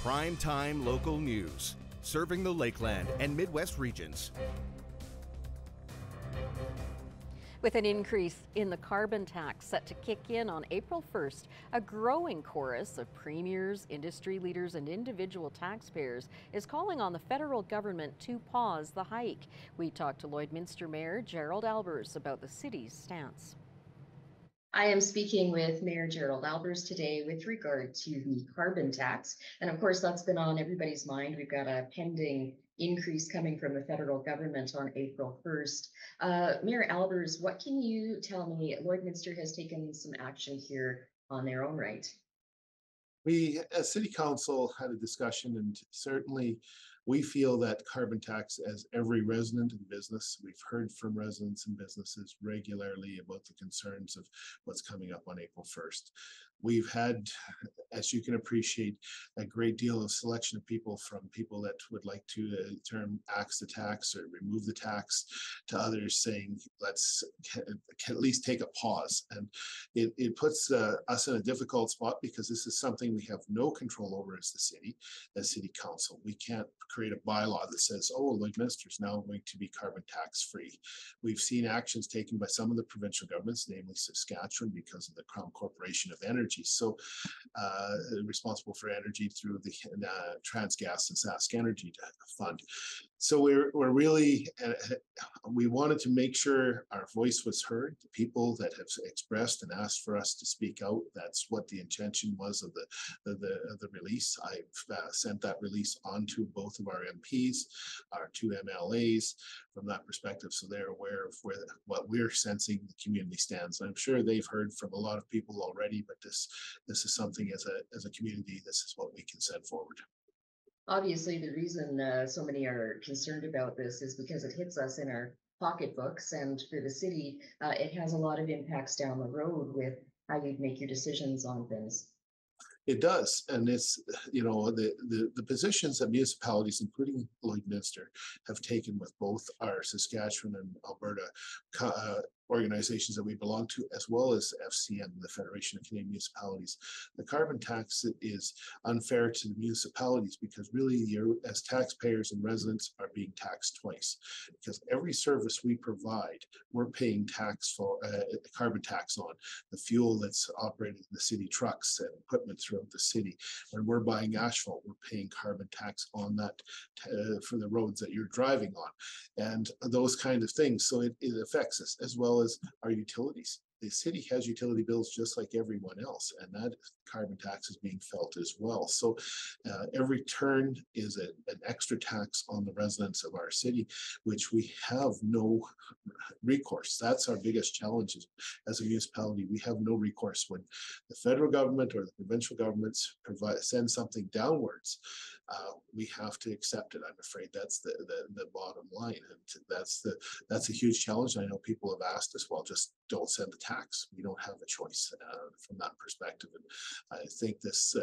Primetime local news, serving the Lakeland and Midwest regions. With an increase in the carbon tax set to kick in on April 1st, a growing chorus of premiers, industry leaders, and individual taxpayers is calling on the federal government to pause the hike. We talked to Lloydminster Mayor Gerald Albers about the city's stance. I am speaking with Mayor Gerald Albers today with regard to the carbon tax. And of course, that's been on everybody's mind. We've got a pending increase coming from the federal government on April 1st. Mayor Albers, what can you tell me? Lloydminster has taken some action here on their own right. We, as City Council, had a discussion, and certainly we feel that carbon tax, as every resident and business, we've heard from residents and businesses regularly about the concerns of what's coming up on April 1st. We've had, as you can appreciate, a great deal of selection of people, from people that would like to term axe the tax or remove the tax, to others saying let's at least take a pause. And it puts us in a difficult spot, because this is something we have no control over as the city, as City Council. We can't create a bylaw that says, oh, Lloydminster is now going to be carbon tax free. We've seen actions taken by some of the provincial governments, namely Saskatchewan, because of the Crown Corporation of Energy. So responsible for energy through the Transgas and Sask Energy Fund. So we're really, we wanted to make sure our voice was heard. The people that have expressed and asked for us to speak out, that's what the intention was of the release. I've sent that release on to both of our MPs, our two MLAs, from that perspective, so they're aware of what we're sensing the community stands. I'm sure they've heard from a lot of people already, but this is something as a community, this is what we can send forward. Obviously, the reason so many are concerned about this is because it hits us in our pocketbooks, and for the city, it has a lot of impacts down the road with how you make your decisions on things. It does, and it's, you know, the positions that municipalities, including Lloydminster, have taken with both our Saskatchewan and Alberta organizations that we belong to, as well as FCM, the Federation of Canadian Municipalities. The carbon tax is unfair to the municipalities, because really, you as taxpayers and residents are being taxed twice, because every service we provide, we're paying tax for, carbon tax on the fuel that's operating the city trucks and equipment throughout the city. When we're buying asphalt, we're paying carbon tax on that for the roads that you're driving on, and those kind of things. So it affects us, as well as our utilities. The city has utility bills just like everyone else, and that carbon tax is being felt as well. So every turn is an extra tax on the residents of our city, which we have no recourse. That's our biggest challenge as a municipality. We have no recourse when the federal government or the provincial governments send something downwards. We have to accept it. I'm afraid that's the bottom line, and that's a huge challenge. I know people have asked us, well, just don't send the tax. We don't have a choice from that perspective. And I think this,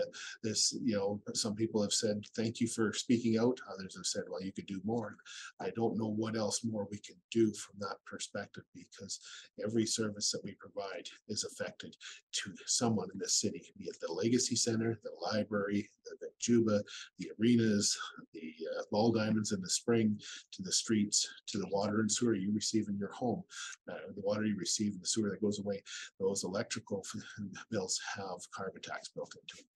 you know, some people have said, thank you for speaking out. Others have said, well, you could do more. I don't know what else more we can do from that perspective, because every service that we provide is affected to someone in this city, be it the Legacy Center, the library, the Juba, the arenas, the ball diamonds in the spring, to the streets, to the water and sewer you receive in your home, the water you receive in the sewer that goes away. Those electrical bills have carbon tax built into them.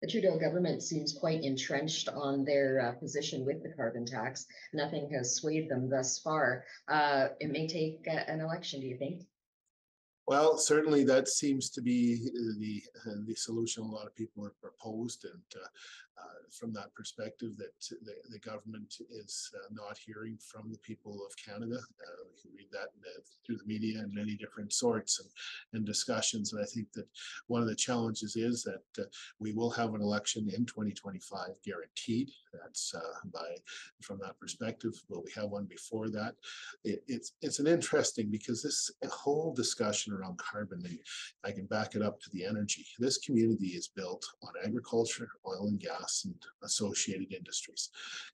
The Trudeau government seems quite entrenched on their position with the carbon tax. Nothing has swayed them thus far. It may take an election, do you think? Well, certainly that seems to be the solution a lot of people have proposed, and from that perspective, that the government is not hearing from the people of Canada. We can read that through the media in many different sorts and discussions. And I think that one of the challenges is that we will have an election in 2025 guaranteed. That's from that perspective. Will we have one before that? It's an interesting, because this whole discussion around carbon, and I can back it up to the energy. This community is built on agriculture, oil and gas, and associated industries.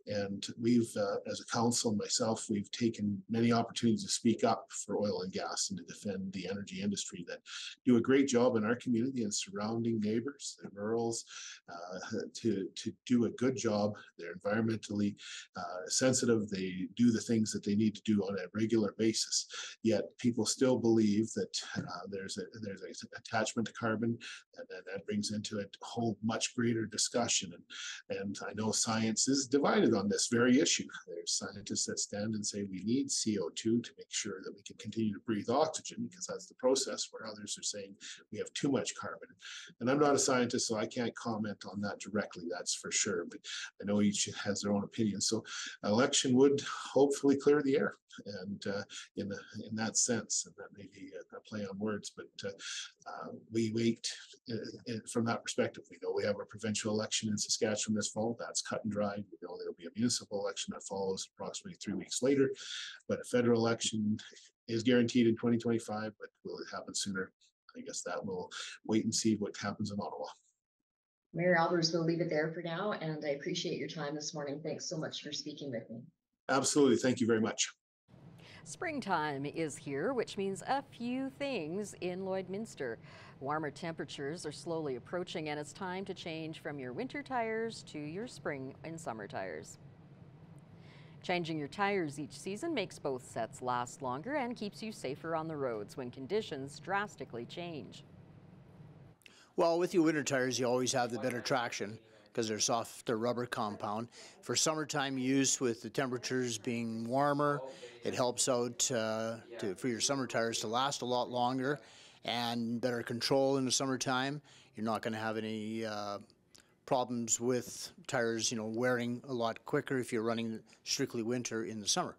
And we've, as a council, myself, we've taken many opportunities to speak up for oil and gas and to defend the energy industry that do a great job in our community and surrounding neighbors, the rurals, to do a good job. They're environmentally sensitive. They do the things that they need to do on a regular basis. Yet people still believe that there's an attachment to carbon, and that brings into a whole much greater discussion. And I know science is divided on this very issue. There's scientists that stand and say we need CO2 to make sure that we can continue to breathe oxygen, because that's the process, where others are saying we have too much carbon. And I'm not a scientist, so I can't comment on that directly, that's for sure. But I know each has their own opinion. So election would hopefully clear the air, and in that sense, and that may be a play on words, but we wait from that perspective. We know we have a provincial election in Saskatchewan this fall. That's cut and dried. We know there'll be a municipal election that follows approximately 3 weeks later, but a federal election is guaranteed in 2025. But will it happen sooner? I guess that we'll wait and see what happens in Ottawa. Mayor Albers, we'll leave it there for now, and I appreciate your time this morning. Thanks so much for speaking with me. Absolutely. Thank you very much. Springtime is here, which means a few things in Lloydminster. Warmer temperatures are slowly approaching, and it's time to change from your winter tires to your spring and summer tires. Changing your tires each season makes both sets last longer and keeps you safer on the roads when conditions drastically change. Well, with your winter tires, you always have the better traction because they're softer rubber compound. For summertime use, with the temperatures being warmer, it helps out for your summer tires to last a lot longer and better control in the summertime. You're not going to have any problems with tires, wearing a lot quicker if you're running strictly winter in the summer.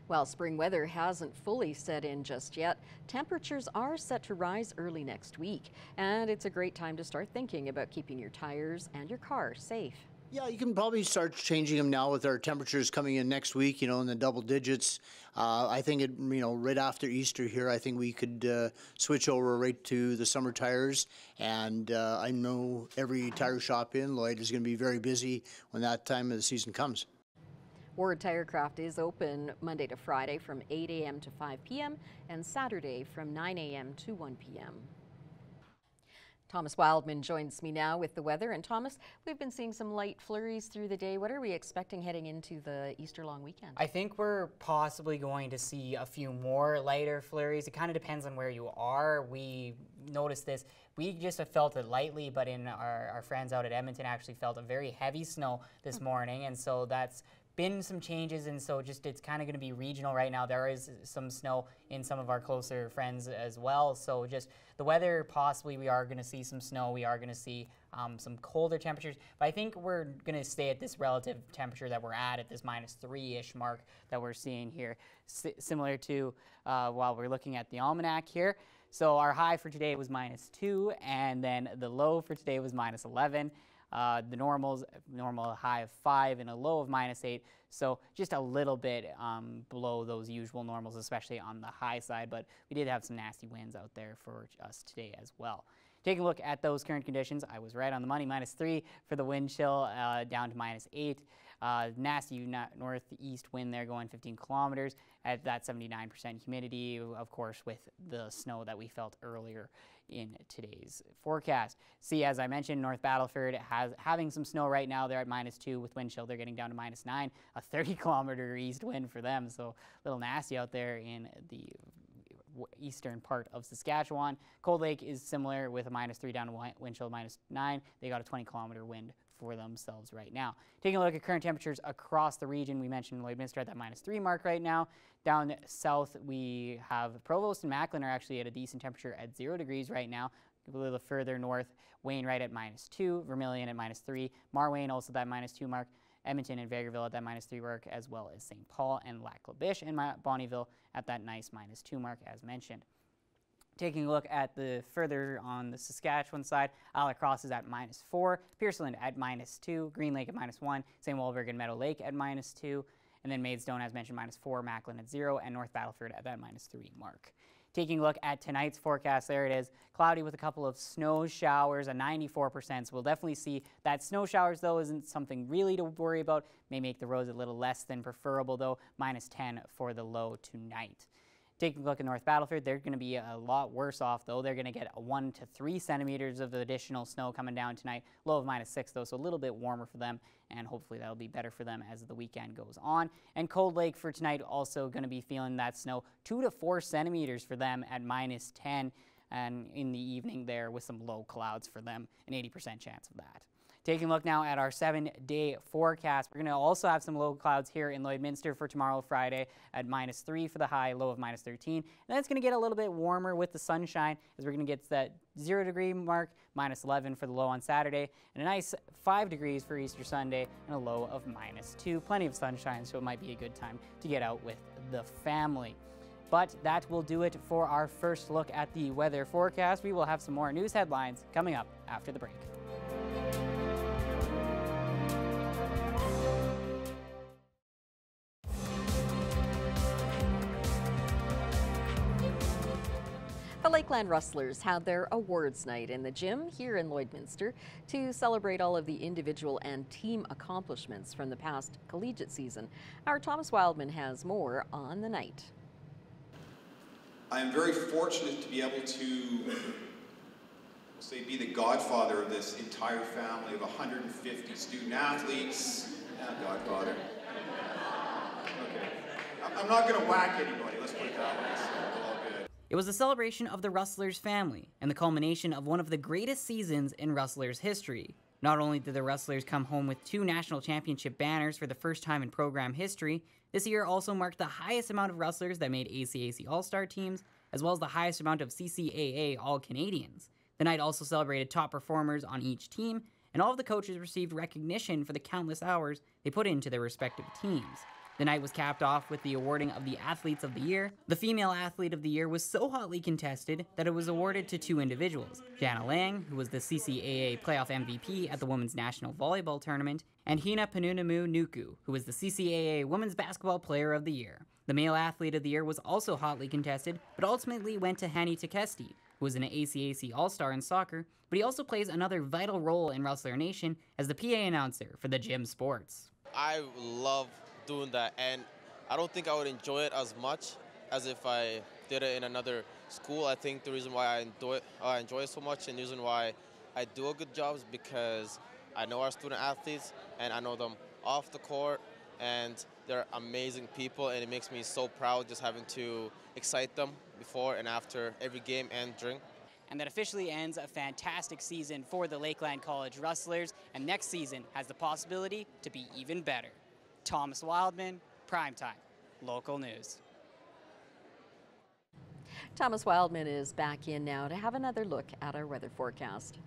While spring weather hasn't fully set in just yet, temperatures are set to rise early next week, and it's a great time to start thinking about keeping your tires and your car safe. Yeah, you can probably start changing them now with our temperatures coming in next week, in the double digits. I think right after Easter here, I think we could switch over right to the summer tires. And I know every tire shop in Lloyd is going to be very busy when that time of the season comes. Ward Tirecraft is open Monday to Friday from 8 a.m. to 5 p.m. and Saturday from 9 a.m. to 1 p.m. Thomas Wildman joins me now with the weather. And Thomas, we've been seeing some light flurries through the day. What are we expecting heading into the Easter long weekend? I think we're possibly going to see a few more lighter flurries. It kind of depends on where you are. We noticed this. We just have felt it lightly, but in our friends out at Edmonton actually felt a very heavy snow this morning. And so that's been some changes, and so it's kind of going to be regional right now. There is some snow in some of our closer friends as well, so just the weather, possibly we are going to see some snow, we are going to see some colder temperatures, but I think we're going to stay at this relative temperature that we're at this -3-ish mark that we're seeing here, similar to while we're looking at the almanac here. So our high for today was -2, and then the low for today was -11. The normal high of 5 and a low of -8, so just a little bit below those usual normals, especially on the high side, but we did have some nasty winds out there for us today as well. Taking a look at those current conditions, I was right on the money, -3 for the wind chill, down to -8. Nasty northeast wind there going 15 kilometers at that 79% humidity, of course, with the snow that we felt earlier in today's forecast. See, as I mentioned, North Battleford having some snow right now. They're at -2 with wind chill. They're getting down to -9, a 30-kilometer east wind for them, so a little nasty out there in the eastern part of Saskatchewan. Cold Lake is similar with a -3 down to wind chill -9. They got a 20-kilometer wind for themselves right now. Taking a look at current temperatures across the region, we mentioned Lloydminster at that -3 mark right now. Down south, we have Provost and Macklin are actually at a decent temperature at 0 degrees right now. A little further north, Wainwright at -2, Vermilion at -3, Marwayne also that -2 mark, Edmonton and Vegreville at that -3 mark, as well as St. Paul and Lac La Biche and Bonnyville at that nice -2 mark as mentioned. Taking a look at the further on the Saskatchewan side, Lacrosse is at -4, Pearson at -2, Green Lake at -1, St. Walburg and Meadow Lake at -2, and then Maidstone, as mentioned, -4, Macklin at 0, and North Battleford at that -3 mark. Taking a look at tonight's forecast, there it is, cloudy with a couple of snow showers, a 94%, so we'll definitely see that. Snow showers, though, isn't something really to worry about. May make the roads a little less than preferable, though, -10 for the low tonight. Taking a look at North Battleford, they're going to be a lot worse off, though. They're going to get 1 to 3 centimeters of additional snow coming down tonight. Low of -6, though, so a little bit warmer for them, and hopefully that'll be better for them as the weekend goes on. And Cold Lake for tonight also going to be feeling that snow. 2 to 4 centimeters for them at -10, and in the evening there with some low clouds for them, an 80% chance of that. Taking a look now at our 7-day forecast, we're going to also have some low clouds here in Lloydminster for tomorrow, Friday, at -3 for the high, low of -13. And then it's going to get a little bit warmer with the sunshine, as we're going to get to that 0-degree mark, -11 for the low on Saturday, and a nice 5 degrees for Easter Sunday, and a low of -2. Plenty of sunshine, so it might be a good time to get out with the family. But that will do it for our first look at the weather forecast. We will have some more news headlines coming up after the break. The Lakeland Rustlers had their awards night in the gym here in Lloydminster to celebrate all of the individual and team accomplishments from the past collegiate season. Our Thomas Wildman has more on the night. I am very fortunate to be able to be the godfather of this entire family of 150 student athletes. Godfather. Okay. I'm not going to whack anybody, let's put it that way. So all good. It was a celebration of the Rustlers family and the culmination of one of the greatest seasons in Rustlers history. Not only did the Rustlers come home with 2 national championship banners for the first time in program history, this year also marked the highest amount of Rustlers that made ACAC All-Star teams, as well as the highest amount of CCAA All-Canadians. The night also celebrated top performers on each team, and all of the coaches received recognition for the countless hours they put into their respective teams. The night was capped off with the awarding of the Athletes of the Year. The Female Athlete of the Year was so hotly contested that it was awarded to 2 individuals, Jana Lang, who was the CCAA Playoff MVP at the Women's National Volleyball Tournament, and Hina Panunamu Nuku, who was the CCAA Women's Basketball Player of the Year. The Male Athlete of the Year was also hotly contested, but ultimately went to Hani Takesti, who was an ACAC All-Star in soccer, but he also plays another vital role in Rustler Nation as the PA announcer for the gym sports. I love doing that, and I don't think I would enjoy it as much as if I did it in another school. I think the reason why I enjoy it so much, and the reason why I do a good job is because I know our student athletes and I know them off the court, and they're amazing people, and it makes me so proud just having to excite them before and after every game and during. And that officially ends a fantastic season for the Lakeland College Rustlers, and next season has the possibility to be even better. Thomas Wildman, Primetime, local news. Thomas Wildman is back in now to have another look at our weather forecast.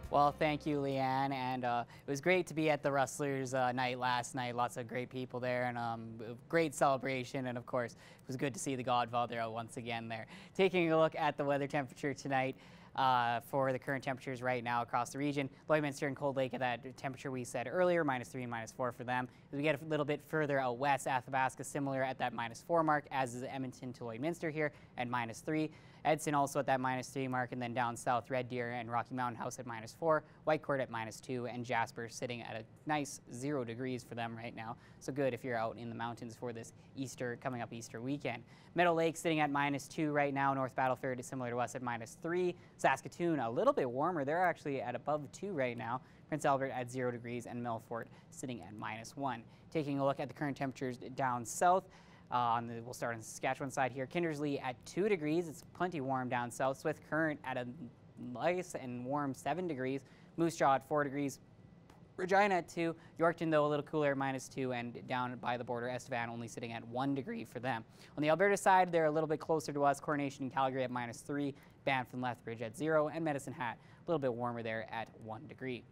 Well, thank you, Leanne, and it was great to be at the Rustlers night last night. Lots of great people there, and a great celebration, and of course, it was good to see the Godfather out once again there. Taking a look at the weather temperature tonight, for the current temperatures right now across the region. Lloydminster and Cold Lake at that temperature we said earlier, -3 and -4 for them. As we get a little bit further out west, Athabasca similar at that -4 mark, as is Edmonton to Lloydminster here at -3. Edson also at that -3 mark, and then down south, Red Deer and Rocky Mountain House at -4, Whitecourt at -2, and Jasper sitting at a nice 0 degrees for them right now. So good if you're out in the mountains for this coming up Easter weekend. Meadow Lake sitting at -2 right now. North Battleford is similar to us at -3. Saskatoon a little bit warmer. They're actually at above 2 right now. Prince Albert at 0 degrees, and Milford sitting at -1. Taking a look at the current temperatures down south, we'll start on the Saskatchewan side here. Kindersley at 2 degrees. It's plenty warm down south. Swift Current at a nice and warm 7 degrees. Moose Jaw at 4 degrees. Regina at 2. Yorkton, though, a little cooler, -2. And down by the border, Estevan only sitting at 1 degree for them. On the Alberta side, they're a little bit closer to us. Coronation and Calgary at -3. Banff and Lethbridge at 0. And Medicine Hat, a little bit warmer there at 1 degree.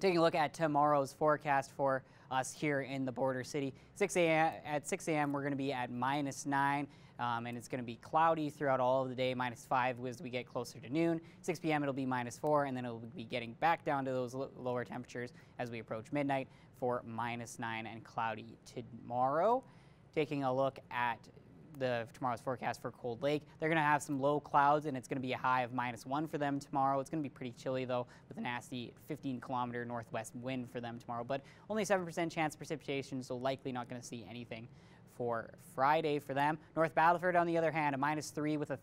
Taking a look at tomorrow's forecast for us here in the border city. 6 a.m. At 6 a.m. we're going to be at -9. And it's going to be cloudy throughout all of the day, -5 as we get closer to noon. 6 p.m. it'll be -4, and then it'll be getting back down to those lower temperatures as we approach midnight for -9 and cloudy tomorrow. Taking a look at tomorrow's forecast for Cold Lake, they're going to have some low clouds, and it's going to be a high of -1 for them tomorrow. It's going to be pretty chilly, though, with a nasty 15-kilometer northwest wind for them tomorrow, but only 7% chance of precipitation, so likely not going to see anything for Friday for them. North Battleford, on the other hand, a -3 with a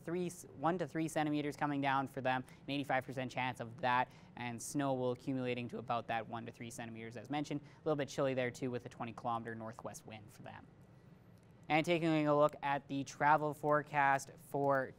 1 to 3 centimeters coming down for them, an 85% chance of that, and snow will accumulating to about that 1 to 3 centimeters as mentioned. A little bit chilly there too with a 20-kilometer northwest wind for them. And taking a look at the travel forecast for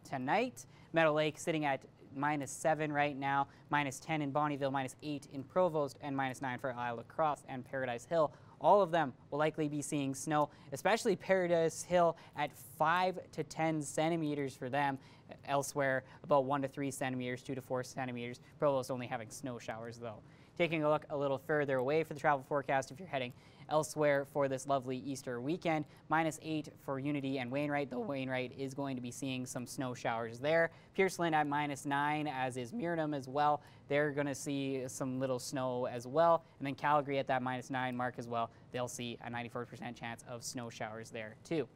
tonight, Meadow Lake sitting at -7 right now, -10 in Bonnyville, -8 in Provost, and -9 for Isle La Crosse and Paradise Hill. All of them will likely be seeing snow, especially Paradise Hill at 5 to 10 centimeters for them. Elsewhere, about 1 to 3 centimeters, 2 to 4 centimeters. Provost only having snow showers, though. Taking a look a little further away for the travel forecast, if you're heading elsewhere for this lovely Easter weekend, -8 for Unity and Wainwright, though Wainwright is going to be seeing some snow showers there. Pierceland at -9, as is Muirnham as well. They're going to see some little snow as well. And then Calgary at that -9 mark as well. They'll see a 94% chance of snow showers there too.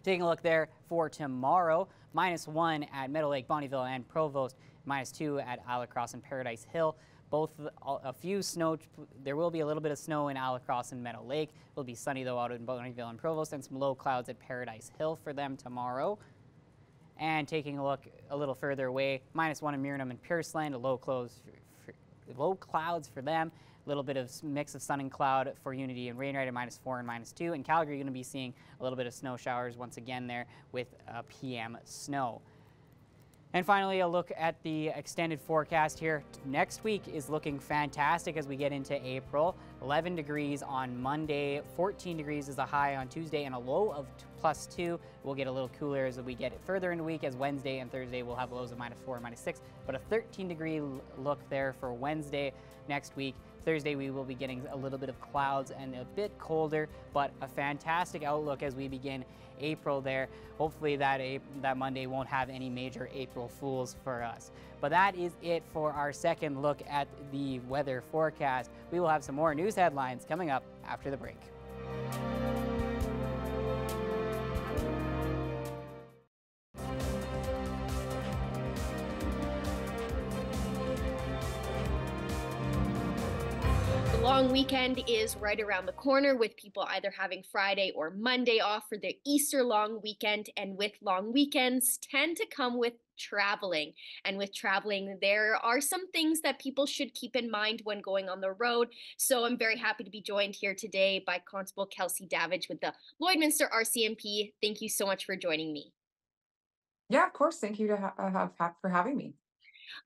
Taking a look there for tomorrow, -1 at Meadow Lake, Bonnyville, and Provost, -2 at Isle La Crosse and Paradise Hill. Both a few snow. There will be a little bit of snow in Isle La Crosse and Meadow Lake. It'll be sunny though out in Bonnyville and Provost, and some low clouds at Paradise Hill for them tomorrow. And taking a look a little further away, -1 in Muirnham and Pierceland, low clouds for them. A little bit of mix of sun and cloud for Unity and Wainwright at -4 and -2. And Calgary, you're going to be seeing a little bit of snow showers once again there with PM snow. And finally, a look at the extended forecast here. Next week is looking fantastic as we get into April. 11 degrees on Monday, 14 degrees is a high on Tuesday, and a low of +2. We'll get a little cooler as we get further into the week, as Wednesday and Thursday will have lows of -4 and -6, but a 13-degree look there for Wednesday next week. Thursday, we will be getting a little bit of clouds and a bit colder, but a fantastic outlook as we begin April there. Hopefully that Monday won't have any major April Fools for us. But that is it for our second look at the weather forecast. We will have some more news headlines coming up after the break. Long weekend is right around the corner, with people either having Friday or Monday off for their Easter long weekend. And with long weekends tend to come with traveling. And with traveling, there are some things that people should keep in mind when going on the road. So I'm very happy to be joined here today by Constable Kelsey Davidge with the Lloydminster RCMP. Thank you so much for joining me. Yeah, of course. Thank you for having me.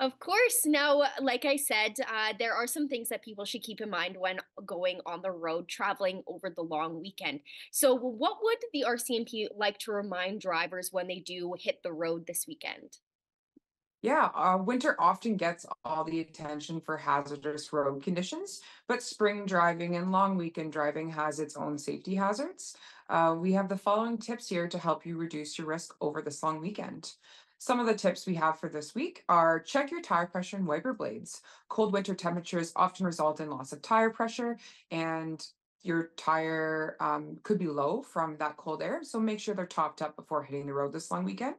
Of course. Now, like I said, there are some things that people should keep in mind when going on the road, traveling over the long weekend. So, what would the RCMP like to remind drivers when they do hit the road this weekend? Yeah, winter often gets all the attention for hazardous road conditions, but spring driving and long weekend driving has its own safety hazards. We have the following tips here to help you reduce your risk over this long weekend. Some of the tips we have for this week are: check your tire pressure and wiper blades. Cold winter temperatures often result in loss of tire pressure, and your tire could be low from that cold air. So make sure they're topped up before hitting the road this long weekend.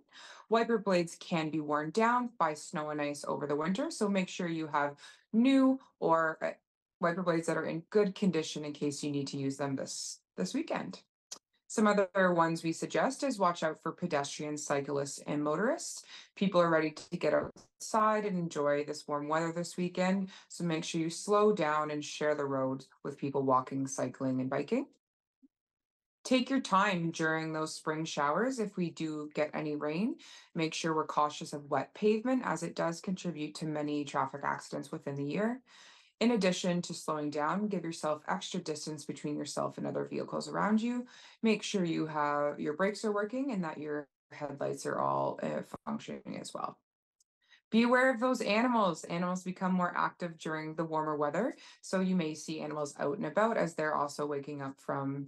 Wiper blades can be worn down by snow and ice over the winter. So make sure you have new or wiper blades that are in good condition in case you need to use them this weekend. Some other ones we suggest is watch out for pedestrians, cyclists, and motorists. People are ready to get outside and enjoy this warm weather this weekend. So make sure you slow down and share the road with people walking, cycling, and biking. Take your time during those spring showers. If we do get any rain, make sure we're cautious of wet pavement, as it does contribute to many traffic accidents within the year. In addition to slowing down, give yourself extra distance between yourself and other vehicles around you. Make sure your brakes are working and that your headlights are all functioning as well. Be aware of those animals. Animals become more active during the warmer weather, so you may see animals out and about as they're also waking up from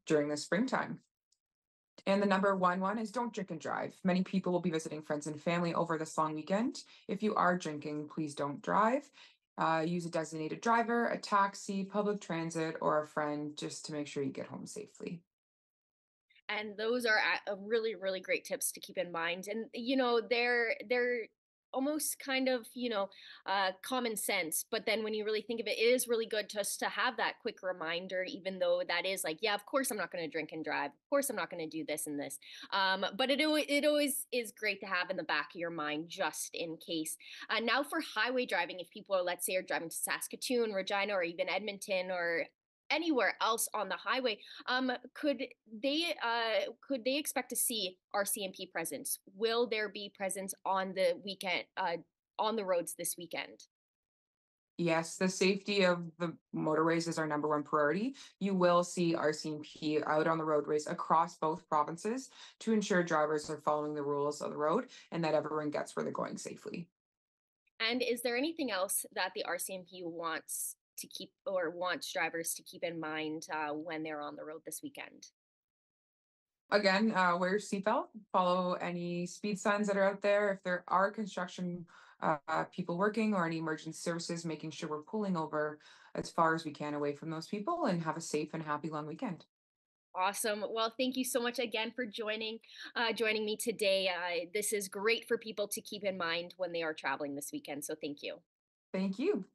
during the springtime. And the number one is don't drink and drive. Many people will be visiting friends and family over this long weekend. If you are drinking, please don't drive. Use a designated driver, a taxi, public transit, or a friend just to make sure you get home safely. And those are really really great tips to keep in mind, and they're almost kind of common sense, but then when you really think of it, it is really good just to have that quick reminder, even though that is like, yeah, of course I'm not going to drink and drive, of course I'm not going to do this and this, but it always is great to have in the back of your mind just in case. Now for highway driving, if people are, let's say, are driving to Saskatoon, Regina, or even Edmonton, or anywhere else on the highway, could they expect to see RCMP presence? Will there be presence on the weekend, on the roads this weekend? Yes, the safety of the motorways is our number one priority. You will see RCMP out on the roadways across both provinces to ensure drivers are following the rules of the road and that everyone gets where they're going safely. And is there anything else that the RCMP wants to keep, or wants drivers to keep in mind when they're on the road this weekend? Again, wear your seatbelt, follow any speed signs that are out there. If there are construction people working or any emergency services, making sure we're pulling over as far as we can away from those people, and have a safe and happy long weekend. Awesome. Well, thank you so much again for joining me today. This is great for people to keep in mind when they are traveling this weekend. So thank you. Thank you.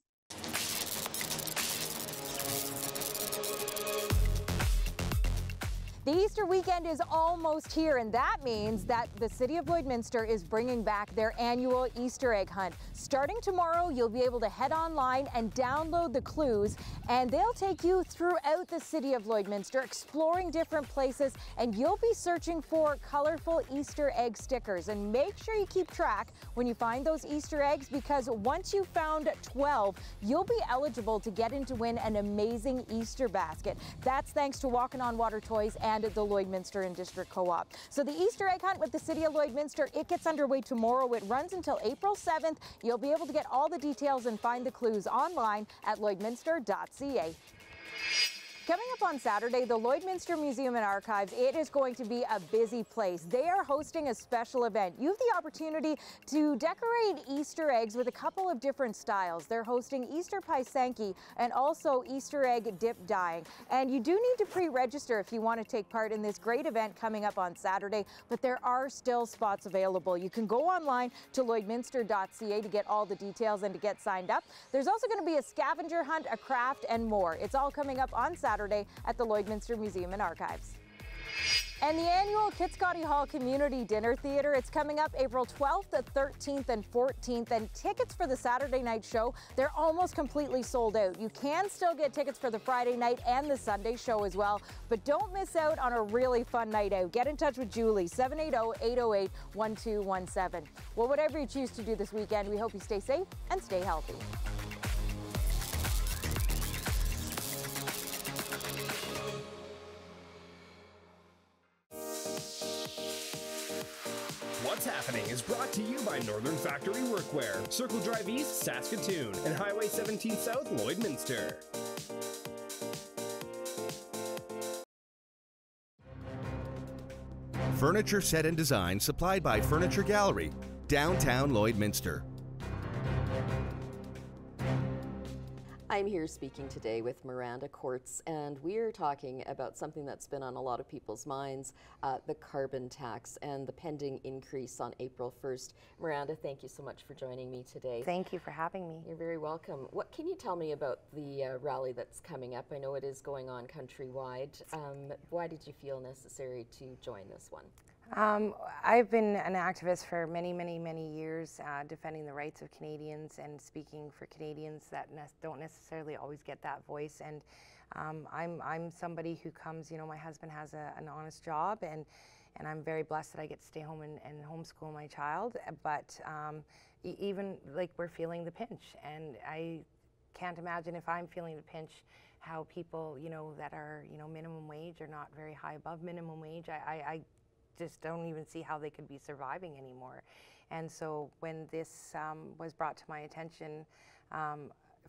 The Easter weekend is almost here, and that means that the City of Lloydminster is bringing back their annual Easter egg hunt. Starting tomorrow, you'll be able to head online and download the clues, and they'll take you throughout the City of Lloydminster, exploring different places, and you'll be searching for colorful Easter egg stickers. And make sure you keep track when you find those Easter eggs, because once you've found 12, you'll be eligible to get in to win an amazing Easter basket. That's thanks to Walking on Water Toys and the Lloydminster and District Co-op. So the Easter egg hunt with the City of Lloydminster, it gets underway tomorrow. It runs until April 7th. You'll be able to get all the details and find the clues online at lloydminster.ca. Coming up on Saturday, the Lloydminster Museum and Archives, it is going to be a busy place. They are hosting a special event. You have the opportunity to decorate Easter eggs with a couple of different styles. They're hosting Easter Paisanki and also Easter egg dip dyeing. And you do need to pre-register if you want to take part in this great event coming up on Saturday, but there are still spots available. You can go online to lloydminster.ca to get all the details and to get signed up. There's also going to be a scavenger hunt, a craft, and more. It's all coming up on Saturday at the Lloydminster Museum and Archives. And the annual Kitscoty Hall Community Dinner Theatre, it's coming up April 12th, 13th, and 14th. And tickets for the Saturday night show, they're almost completely sold out. You can still get tickets for the Friday night and the Sunday show as well. But don't miss out on a really fun night out. Get in touch with Julie, 780-808-1217. Well, whatever you choose to do this weekend, we hope you stay safe and stay healthy. What's Happening is brought to you by Northern Factory Workwear, Circle Drive East, Saskatoon, and Highway 17 South, Lloydminster. Furniture set and design supplied by Furniture Gallery, downtown Lloydminster. I'm here speaking today with Miranda Courts, and we're talking about something that's been on a lot of people's minds, the carbon tax and the pending increase on April 1st. Miranda, thank you so much for joining me today. Thank you for having me. You're very welcome. What can you tell me about the rally that's coming up? I know it is going on countrywide. Why did you feel necessary to join this one? I've been an activist for many, many, many years, defending the rights of Canadians and speaking for Canadians that don't necessarily always get that voice. And I'm somebody who comes, you know, my husband has an honest job, and I'm very blessed that I get to stay home and homeschool my child. But even like we're feeling the pinch, and I can't imagine if I'm feeling the pinch, how people, you know, that are, you know, minimum wage or not very high above minimum wage, I just don't even see how they could be surviving anymore. And so when this was brought to my attention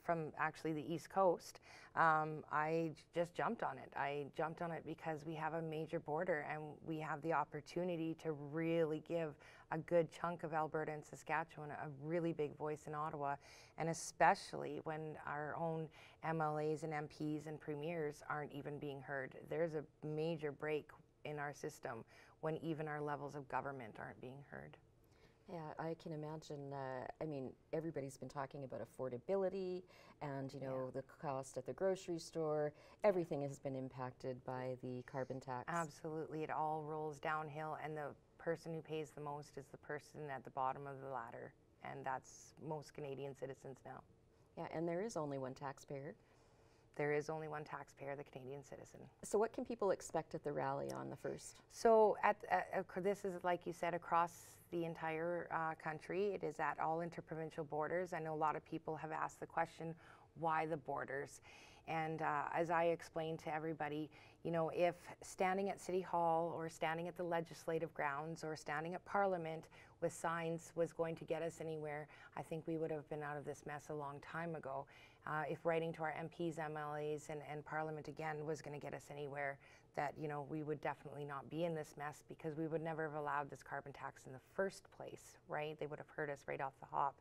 from actually the East Coast, I just jumped on it. I jumped on it because we have a major border and we have the opportunity to really give a good chunk of Alberta and Saskatchewan a really big voice in Ottawa, and especially when our own MLAs and MPs and premiers aren't even being heard. There's a major break in our system when even our levels of government aren't being heard. Yeah, I can imagine. I mean, everybody's been talking about affordability and, you know, the cost at the grocery store. Everything has been impacted by the carbon tax. Absolutely. It all rolls downhill, and the person who pays the most is the person at the bottom of the ladder. And that's most Canadian citizens now. Yeah, and there is only one taxpayer. There is only one taxpayer, the Canadian citizen. So what can people expect at the rally on the 1st? So this is, like you said, across the entire country. It is at all interprovincial borders. I know a lot of people have asked the question, why the borders? And as I explained to everybody, you know, if standing at City Hall or standing at the legislative grounds or standing at Parliament with signs was going to get us anywhere, I think we would have been out of this mess a long time ago. If writing to our MPs, MLAs, and Parliament again was going to get us anywhere, that, you know, we would definitely not be in this mess, because we would never have allowed this carbon tax in the first place, right? They would have heard us right off the hop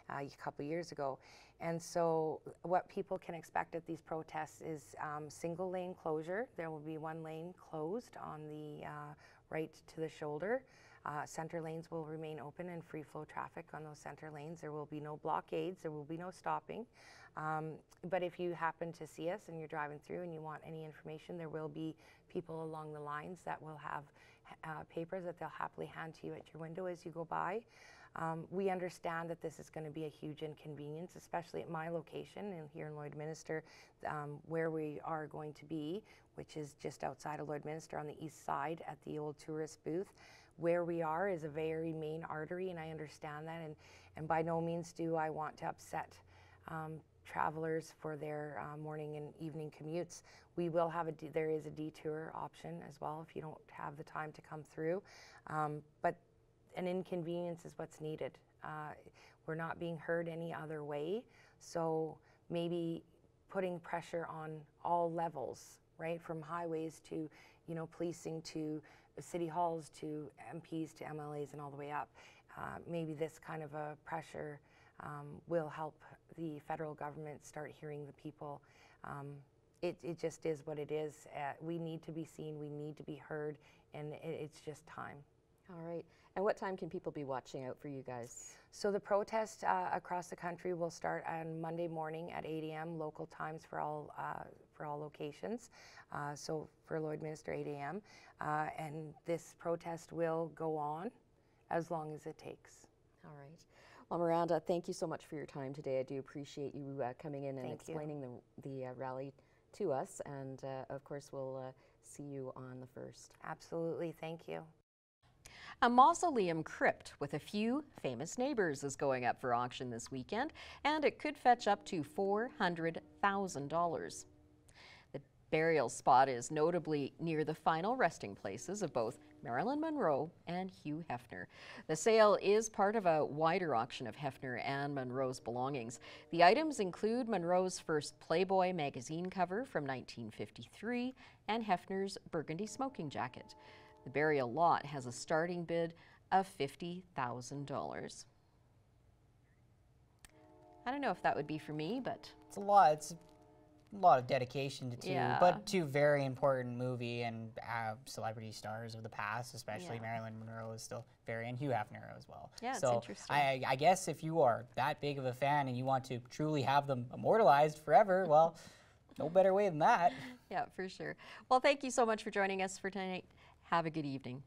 a couple years ago. And so what people can expect at these protests is single lane closure. There will be one lane closed on the right to the shoulder. Center lanes will remain open and free flow traffic on those center lanes. There will be no blockades, there will be no stopping. But if you happen to see us and you're driving through and you want any information, there will be people along the lines that will have papers that they'll happily hand to you at your window as you go by. We understand that this is going to be a huge inconvenience, especially at my location and here in Lloydminster, where we are going to be, which is just outside of Lloydminster on the east side at the old tourist booth. Where we are is a very main artery, and I understand that, and by no means do I want to upset travelers for their morning and evening commutes. We will have there is a detour option as well if you don't have the time to come through, but an inconvenience is what's needed. We're not being heard any other way, so maybe putting pressure on all levels, right, from highways to, you know, policing to city halls to MPs to MLAs and all the way up. Maybe this kind of a pressure will help the federal government start hearing the people. It just is what it is. We need to be seen, we need to be heard, and it's just time. All right. And what time can people be watching out for you guys? So the protest across the country will start on Monday morning at 8 a.m. local times for all locations. So for Lloydminster, 8 a.m. And this protest will go on as long as it takes. All right. Well, Miranda, thank you so much for your time today. I do appreciate you coming in and explaining the rally to us. And of course, we'll see you on the 1st. Absolutely. Thank you. A mausoleum crypt with a few famous neighbors is going up for auction this weekend, and it could fetch up to $400,000. The burial spot is notably near the final resting places of both Marilyn Monroe and Hugh Hefner. The sale is part of a wider auction of Hefner and Monroe's belongings. The items include Monroe's first Playboy magazine cover from 1953 and Hefner's burgundy smoking jacket. The burial lot has a starting bid of $50,000. I don't know if that would be for me, but it's a lot. It's a lot of dedication to two very important movie and celebrity stars of the past, especially Marilyn Monroe is still very, and Hugh Hefner as well. Yeah, so it's interesting. I guess if you are that big of a fan and you want to truly have them immortalized forever, well, no better way than that. Yeah, for sure. Well, thank you so much for joining us for tonight. Have a good evening.